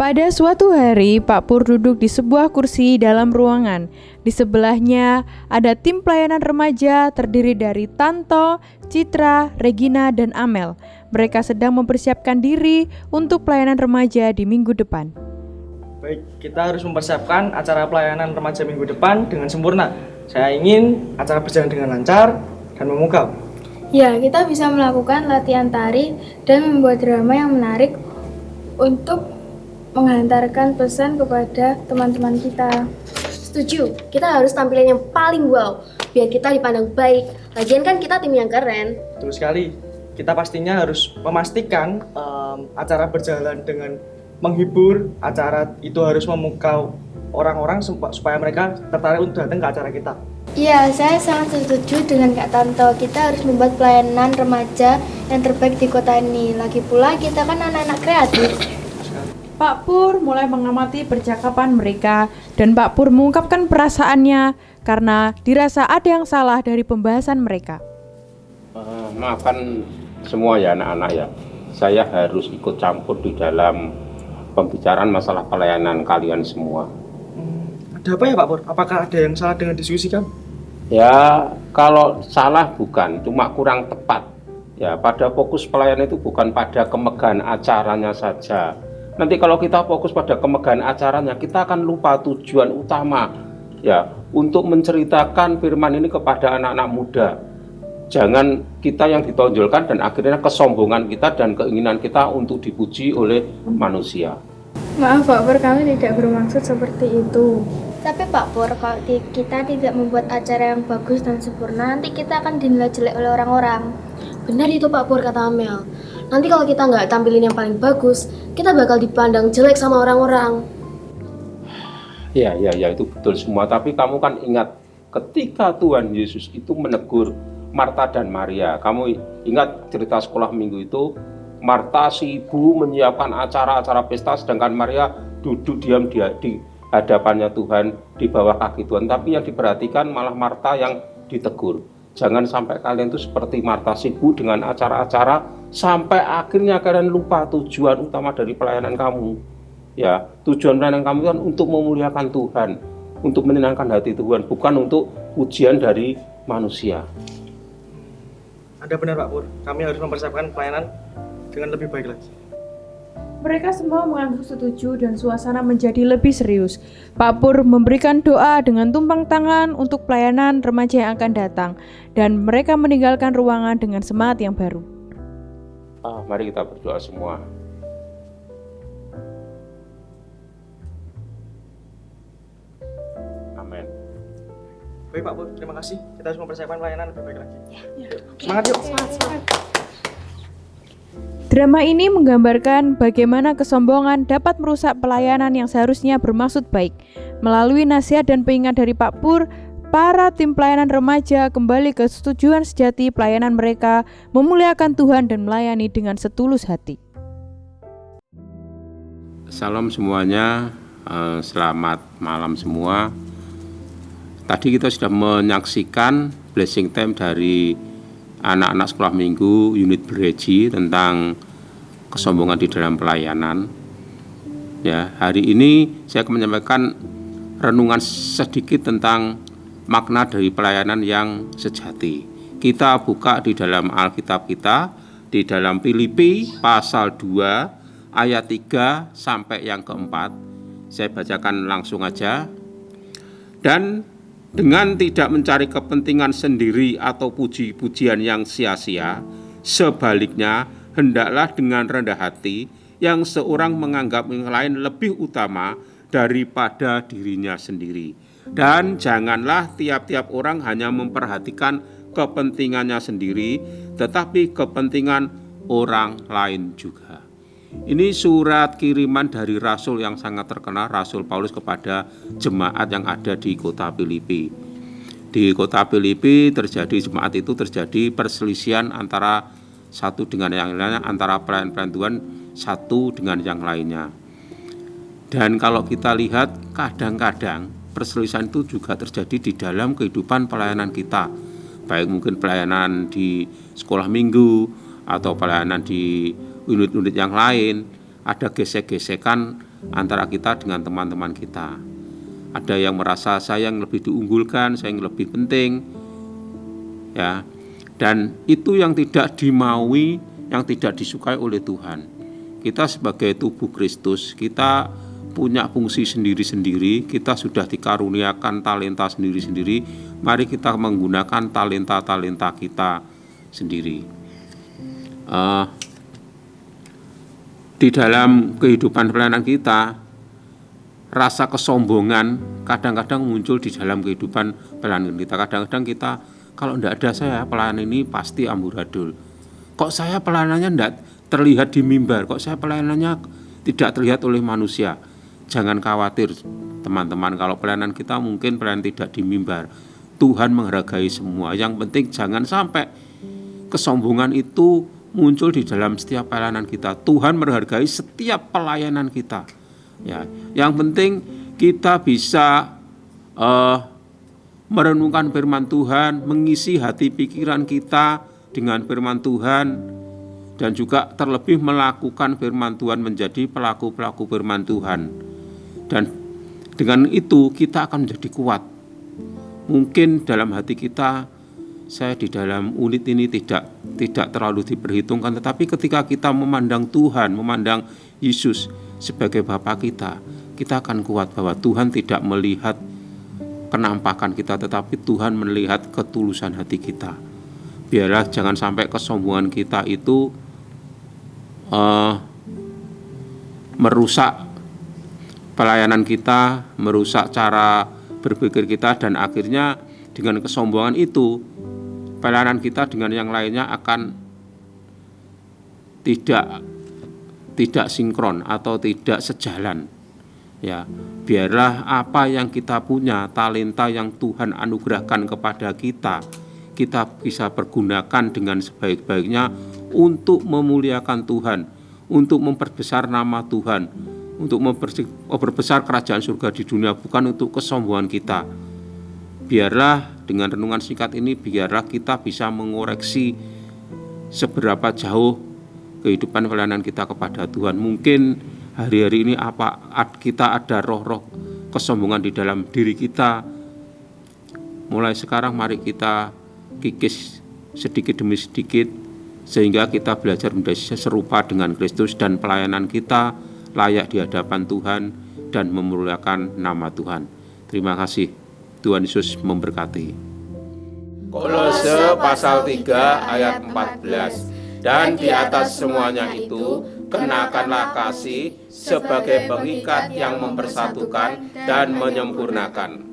Pada suatu hari, Pak Pur duduk di sebuah kursi dalam ruangan. Di sebelahnya ada tim pelayanan remaja terdiri dari Tanto, Citra, Regina, dan Amel. Mereka sedang mempersiapkan diri untuk pelayanan remaja di minggu depan. Baik, kita harus mempersiapkan acara pelayanan remaja minggu depan dengan sempurna. Saya ingin acara berjalan dengan lancar dan memukau. Ya, kita bisa melakukan latihan tari dan membuat drama yang menarik untuk menghantarkan pesan kepada teman-teman kita. Setuju, kita harus tampilin yang paling wow, biar kita dipandang baik. Lagian kan kita tim yang keren. Betul sekali, kita pastinya harus memastikan acara berjalan dengan menghibur. Acara itu harus memukau orang-orang supaya mereka tertarik untuk datang ke acara kita. Iya, saya sangat setuju dengan Kak Tanto. Kita harus membuat pelayanan remaja yang terbaik di kota ini. Lagi pula kita kan anak-anak kreatif. Pak Pur mulai mengamati percakapan mereka dan Pak Pur mengungkapkan perasaannya karena dirasa ada yang salah dari pembahasan mereka. Maafkan semua ya anak-anak ya, saya harus ikut campur di dalam pembicaraan masalah pelayanan kalian semua. Ada apa ya Pak Pur? Apakah ada yang salah dengan diskusi kami? Ya, kalau salah bukan, cuma kurang tepat. Ya, pada fokus pelayanan itu bukan pada kemegahan acaranya saja. Nanti kalau kita fokus pada kemegahan acaranya, kita akan lupa tujuan utama ya, untuk menceritakan firman ini kepada anak-anak muda. Jangan kita yang ditonjolkan dan akhirnya kesombongan kita dan keinginan kita untuk dipuji oleh manusia. Maaf Pak Pur, kami tidak bermaksud seperti itu. Tapi Pak Pur, kalau kita tidak membuat acara yang bagus dan sempurna, nanti kita akan dinilai jelek oleh orang-orang. Benar itu Pak Pur, kata Amel. Nanti kalau kita nggak tampilin yang paling bagus, kita bakal dipandang jelek sama orang-orang. Ya itu betul semua. Tapi kamu kan ingat ketika Tuhan Yesus itu menegur Marta dan Maria. Kamu ingat cerita sekolah minggu itu? Marta si ibu menyiapkan acara-acara pesta, sedangkan Maria duduk diam di hadapannya Tuhan, di bawah kaki Tuhan. Tapi yang diperhatikan malah Marta yang ditegur. Jangan sampai kalian itu seperti Marta sibuk dengan acara-acara sampai akhirnya kalian lupa tujuan utama dari pelayanan kamu. Ya, tujuan pelayanan kamu kan untuk memuliakan Tuhan, untuk menyenangkan hati Tuhan, bukan untuk ujian dari manusia. Ada benar Pak Pur, kami harus mempersiapkan pelayanan dengan lebih baik lagi. Mereka semua mengangguk setuju dan suasana menjadi lebih serius. Pak Pur memberikan doa dengan tumpang tangan untuk pelayanan remaja yang akan datang dan mereka meninggalkan ruangan dengan semangat yang baru. Mari kita berdoa semua. Amin. Baik Pak Pur, terima kasih. Kita harus mempersiapkan pelayanan lebih baik lagi. Semangat yuk. Semangat. Drama ini menggambarkan bagaimana kesombongan dapat merusak pelayanan yang seharusnya bermaksud baik. Melalui nasihat dan pengingat dari Pak Pur, para tim pelayanan remaja kembali ke tujuan sejati pelayanan mereka, memuliakan Tuhan dan melayani dengan setulus hati. Salam semuanya, selamat malam semua. Tadi kita sudah menyaksikan blessing time dari anak-anak sekolah minggu unit bereji tentang kesombongan di dalam pelayanan. Ya, hari ini saya akan menyampaikan renungan sedikit tentang makna dari pelayanan yang sejati. Kita buka di dalam Alkitab kita, di dalam Filipi pasal 2 ayat 3 sampai yang keempat. Saya bacakan langsung aja. Dan dengan tidak mencari kepentingan sendiri atau puji-pujian yang sia-sia, sebaliknya hendaklah dengan rendah hati yang seorang menganggap yang lain lebih utama daripada dirinya sendiri. Dan janganlah tiap-tiap orang hanya memperhatikan kepentingannya sendiri, tetapi kepentingan orang lain juga. Ini surat kiriman dari Rasul yang sangat terkenal, Rasul Paulus kepada jemaat yang ada di kota Filipi. Di kota Filipi jemaat itu terjadi perselisihan antara satu dengan yang lainnya, antara pelayan-pelayan Tuhan satu dengan yang lainnya. Dan kalau kita lihat kadang-kadang perselisihan itu juga terjadi di dalam kehidupan pelayanan kita. Baik mungkin pelayanan di sekolah minggu atau pelayanan di unit-unit yang lain, ada gesek-gesekan antara kita dengan teman-teman kita. Ada yang merasa saya yang lebih diunggulkan, saya yang lebih penting, ya. Dan itu yang tidak dimaui, yang tidak disukai oleh Tuhan. Kita sebagai tubuh Kristus, kita punya fungsi sendiri-sendiri, kita sudah dikaruniakan talenta sendiri-sendiri. Mari kita menggunakan talenta-talenta kita sendiri. Di dalam kehidupan pelayanan kita, rasa kesombongan kadang-kadang muncul di dalam kehidupan pelayanan kita. Kadang-kadang kita, kalau tidak ada saya, pelayanan ini pasti amburadul. Kok saya pelayanannya tidak terlihat di mimbar? Kok saya pelayanannya tidak terlihat oleh manusia? Jangan khawatir teman-teman, kalau pelayanan kita mungkin pelayanan tidak di mimbar. Tuhan menghargai semua. Yang penting jangan sampai kesombongan itu muncul di dalam setiap pelayanan kita. Tuhan menghargai setiap pelayanan kita. Ya, yang penting kita bisa merenungkan firman Tuhan, mengisi hati pikiran kita dengan firman Tuhan, dan juga terlebih melakukan firman Tuhan, menjadi pelaku-pelaku firman Tuhan. Dan dengan itu kita akan menjadi kuat. Mungkin dalam hati kita, saya di dalam unit ini tidak terlalu diperhitungkan, tetapi ketika kita memandang Tuhan, memandang Yesus sebagai Bapa kita akan kuat bahwa Tuhan tidak melihat penampakan kita, tetapi Tuhan melihat ketulusan hati kita. Biarlah jangan sampai kesombongan kita itu merusak pelayanan kita, merusak cara berpikir kita, dan akhirnya dengan kesombongan itu pelayanan kita dengan yang lainnya akan tidak sinkron atau tidak sejalan. Ya, biarlah apa yang kita punya, talenta yang Tuhan anugerahkan kepada kita bisa pergunakan dengan sebaik-baiknya untuk memuliakan Tuhan, untuk memperbesar nama Tuhan, untuk memperbesar kerajaan surga di dunia, bukan untuk kesombongan kita. Biarlah dengan renungan singkat ini, biarlah kita bisa mengoreksi seberapa jauh kehidupan pelayanan kita kepada Tuhan. Mungkin hari-hari ini kita ada roh-roh kesombongan di dalam diri kita. Mulai sekarang mari kita kikis sedikit demi sedikit, sehingga kita belajar menjadi serupa dengan Kristus, dan pelayanan kita layak di hadapan Tuhan dan memuliakan nama Tuhan. Terima kasih. Tuhan Yesus memberkati. Kolose pasal 3 ayat 14. Dan di atas semuanya itu, kenakanlah kasih sebagai pengikat yang mempersatukan dan menyempurnakan.